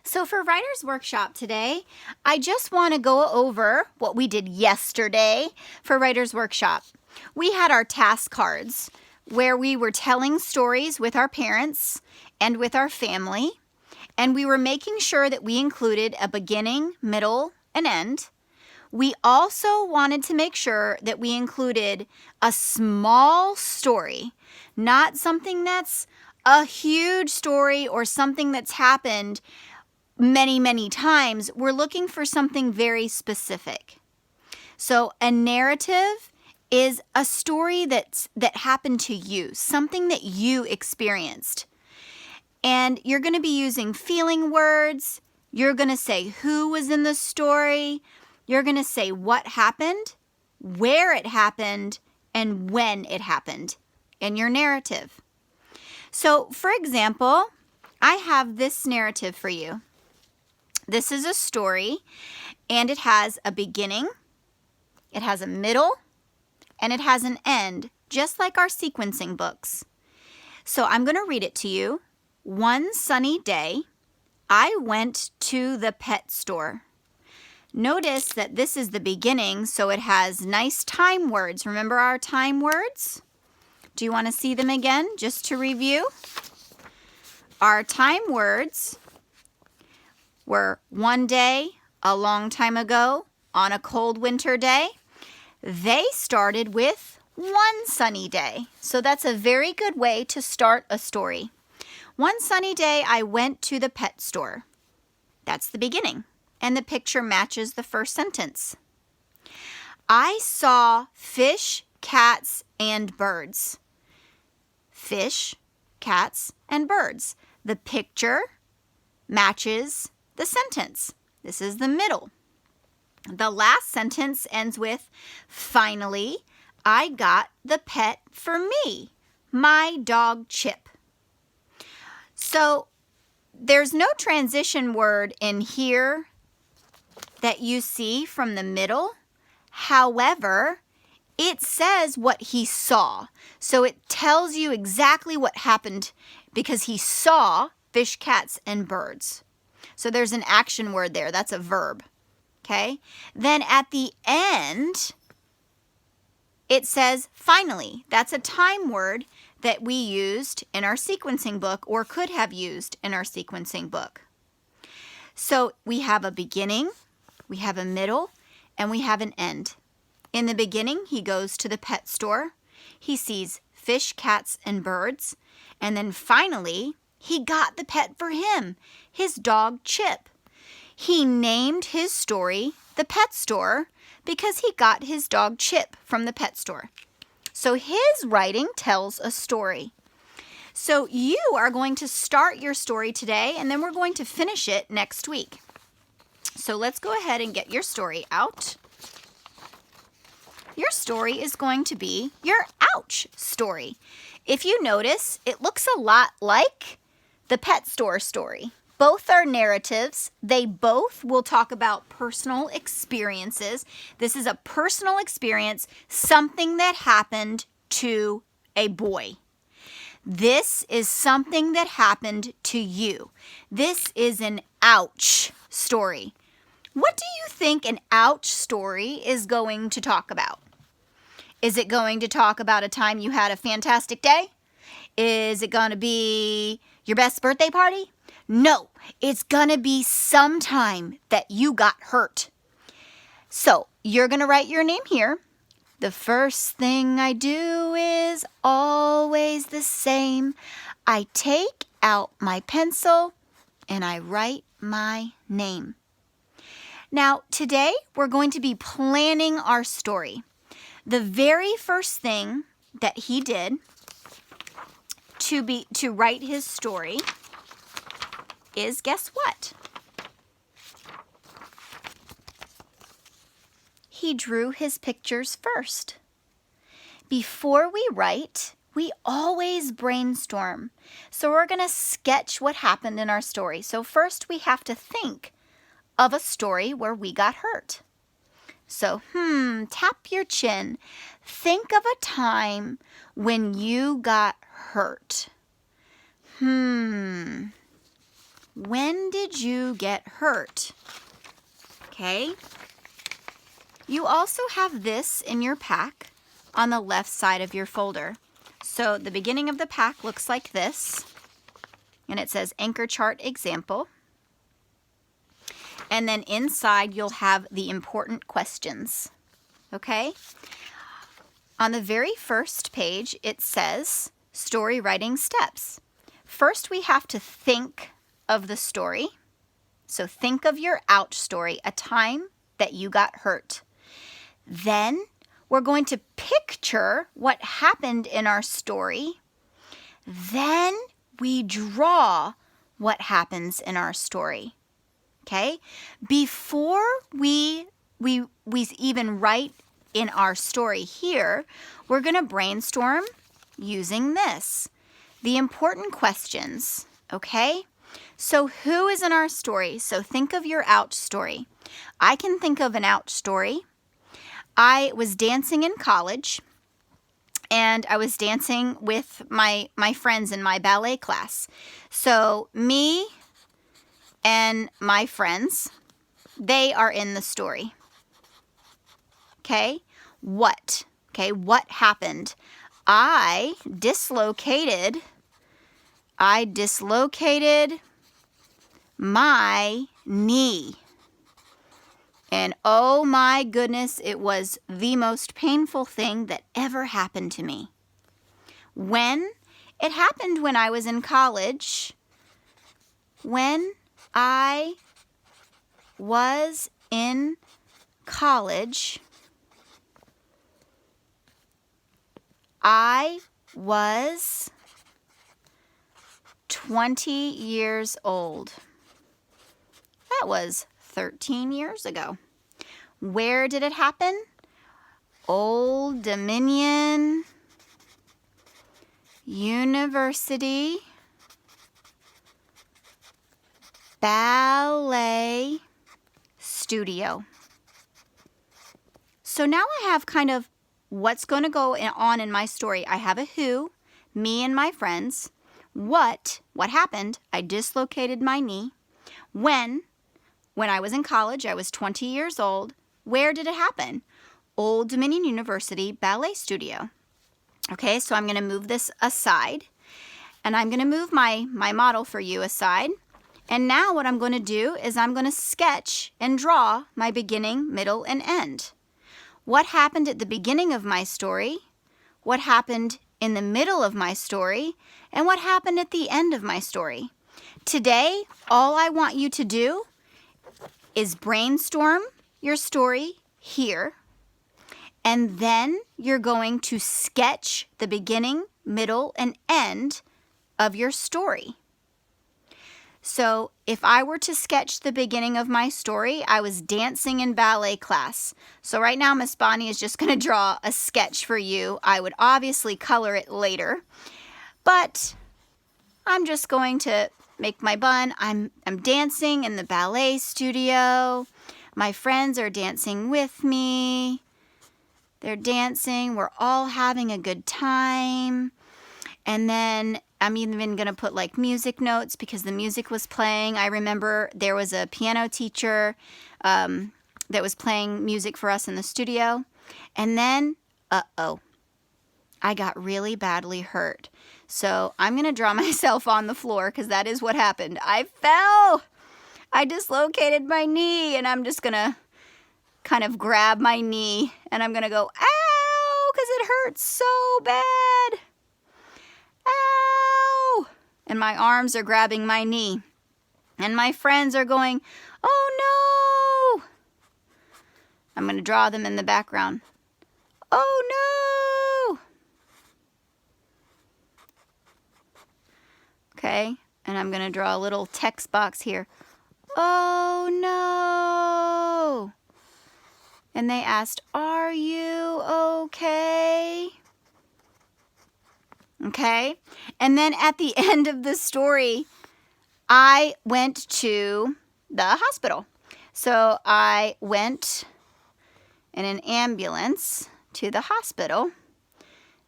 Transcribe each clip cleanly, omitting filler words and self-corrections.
So for Writer's Workshop today, I just want to go over what we did yesterday for Writer's Workshop. We had our task cards where we were telling stories with our parents and with our family, and we were making sure that we included a beginning, middle, and end. We also wanted to make sure that we included a small story, not something that's a huge story or something that's happened many times. We're looking for something very specific. So a narrative is a story that happened to you, something that you experienced. And you're going to be using feeling words. You're going to say who was in the story. You're going to say what happened, where it happened, and when it happened in your narrative. So, for example, I have this narrative for you. This is a story, and it has a beginning, it has a middle, and it has an end, just like our sequencing books. So I'm going to read it to you. One sunny day, I went to the pet store. Notice that this is the beginning, so it has nice time words. Remember our time words? Do you want to see them again, just to review? Our time words were one day, a long time ago, on a cold winter day. They started with one sunny day. So that's a very good way to start a story. One sunny day, I went to the pet store. That's the beginning. And the picture matches the first sentence. I saw fish, cats, and birds. Fish, cats, and birds. The picture matches the sentence. This is the middle. The last sentence ends with, finally, I got the pet for me, my dog Chip. So there's no transition word in here that you see from the middle. However, it says what he saw. So it tells you exactly what happened because he saw fish, cats, and birds. So there's an action word there. That's a verb. Okay? Then at the end, it says finally. That's a time word that we used in our sequencing book or could have used in our sequencing book. So we have a beginning, we have a middle, and we have an end. In the beginning, he goes to the pet store. He sees fish, cats, and birds. And then finally, he got the pet for him, his dog Chip. He named his story The Pet Store because he got his dog Chip from the pet store. So his writing tells a story. So you are going to start your story today, and then we're going to finish it next week. So let's go ahead and get your story out. Your story is going to be your ouch story. If you notice, it looks a lot like the pet store story. Both are narratives. They both will talk about personal experiences. This is a personal experience, something that happened to a boy. This is something that happened to you. This is an ouch story. What do you think an ouch story is going to talk about? Is it going to talk about a time you had a fantastic day? Is it going to be your best birthday party? No, it's going to be sometime that you got hurt. So you're going to write your name here. The first thing I do is always the same. I take out my pencil and I write my name. Now, today we're going to be planning our story. The very first thing that he did to write his story is, guess what? He drew his pictures first. Before we write, we always brainstorm. So we're going to sketch what happened in our story. So first we have to think of a story where we got hurt. So, tap your chin. Think of a time when you got hurt. When did you get hurt. Okay? You also have this in your pack on the left side of your folder. So the beginning of the pack looks like this, and it says Anchor Chart Example. And then inside you'll have the important questions. Okay? On the very first page, it says Story Writing Steps. First, we have to think of the story. So think of your ouch story, a time that you got hurt. Then we're going to picture what happened in our story. Then we draw what happens in our story. Okay? Before we even write in our story here, we're going to brainstorm using this. The important questions, okay? So who is in our story? So think of your ouch story. I can think of an ouch story. I was dancing in college, and I was dancing with my friends in my ballet class. So me and my friends, they are in the story. Okay? What? Okay, what happened? I dislocated my knee. And oh my goodness, it was the most painful thing that ever happened to me. When? It happened when I was in college. When I was in college, I was 20 years old. That was 13 years ago. Where did it happen? Old Dominion University Ballet Studio. So now I have kind of what's going to go on in my story. I have a who, me and my friends. What happened? I dislocated my knee. When I was in college, I was 20 years old. Where did it happen? Old Dominion University Ballet Studio. Okay, so I'm going to move this aside, and I'm going to move my model for you aside. And now what I'm going to do is I'm going to sketch and draw my beginning, middle, and end. What happened at the beginning of my story? What happened in the middle of my story? And what happened at the end of my story? Today, all I want you to do is brainstorm your story here, and then you're going to sketch the beginning, middle, and end of your story. So if I were to sketch the beginning of my story, I was dancing in ballet class. So right now, Miss Bonnie is just going to draw a sketch for you. I would obviously color it later, but I'm just going to make my bun. I'm dancing in the ballet studio. My friends are dancing with me. They're dancing. We're all having a good time. And then I'm even going to put like music notes because the music was playing. I remember there was a piano teacher that was playing music for us in the studio. And then, I got really badly hurt. So I'm going to draw myself on the floor because that is what happened. I fell. I dislocated my knee, and I'm just going to kind of grab my knee, and I'm going to go, ow, because it hurts so bad. Ow! And my arms are grabbing my knee. And my friends are going, oh no! I'm going to draw them in the background. Oh no! Okay, and I'm going to draw a little text box here. Oh no! And they asked, are you okay? Okay, and then at the end of the story, I went to the hospital. So I went in an ambulance to the hospital.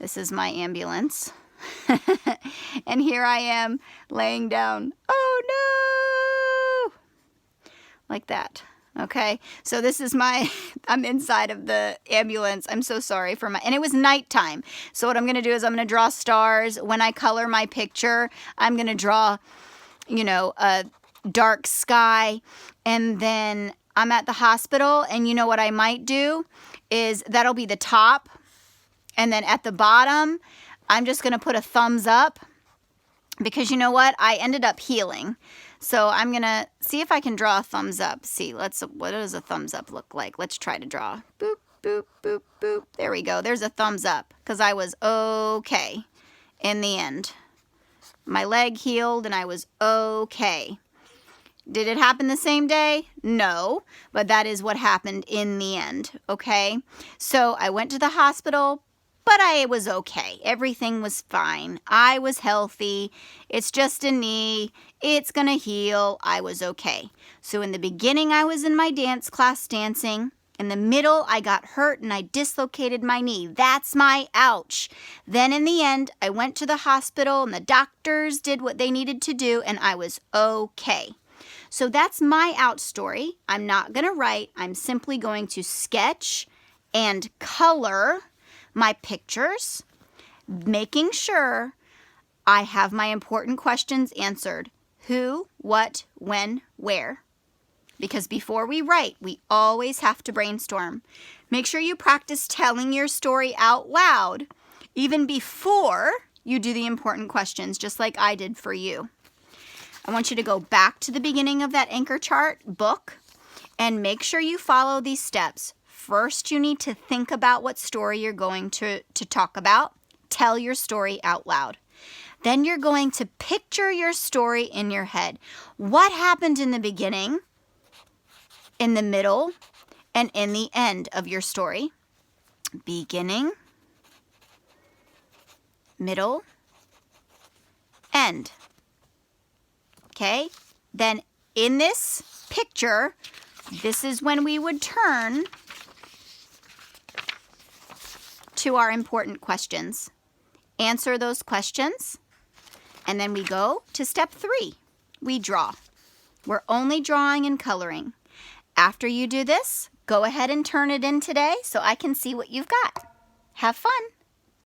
This is my ambulance. And here I am laying down. Oh no! like that. Okay, so this is my, I'm inside of the ambulance. I'm so sorry for my, and it was nighttime. So what I'm gonna do is I'm gonna draw stars. When I color my picture, I'm gonna draw, you know, a dark sky. And then I'm at the hospital, and you know what I might do is that'll be the top. And then at the bottom, I'm just gonna put a thumbs up, because you know what? I ended up healing. So I'm gonna see if I can draw a thumbs up. See, what does a thumbs up look like? Let's try to draw. Boop, boop, boop, boop. There we go. There's a thumbs up, because I was okay in the end. My leg healed and I was okay. Did it happen the same day? No, but that is what happened in the end, okay? So I went to the hospital, but I was okay. Everything was fine. I was healthy. It's just a knee. It's gonna heal. I was okay. So in the beginning, I was in my dance class dancing. In the middle, I got hurt and I dislocated my knee. That's my ouch. Then in the end, I went to the hospital and the doctors did what they needed to do, and I was okay. So that's my ouch story. I'm not gonna write. I'm simply going to sketch and color my pictures, making sure I have my important questions answered. Who, what, when, where. Because before we write, we always have to brainstorm. Make sure you practice telling your story out loud, even before you do the important questions, just like I did for you. I want you to go back to the beginning of that anchor chart book and make sure you follow these steps. First, you need to think about what story you're going to talk about. Tell your story out loud. Then you're going to picture your story in your head. What happened in the beginning, in the middle, and in the end of your story? Beginning, middle, end. Okay? Then in this picture, this is when we would turn to our important questions. Answer those questions, and then we go to step 3. We draw. We're only drawing and coloring. After you do this, go ahead and turn it in today so I can see what you've got. Have fun.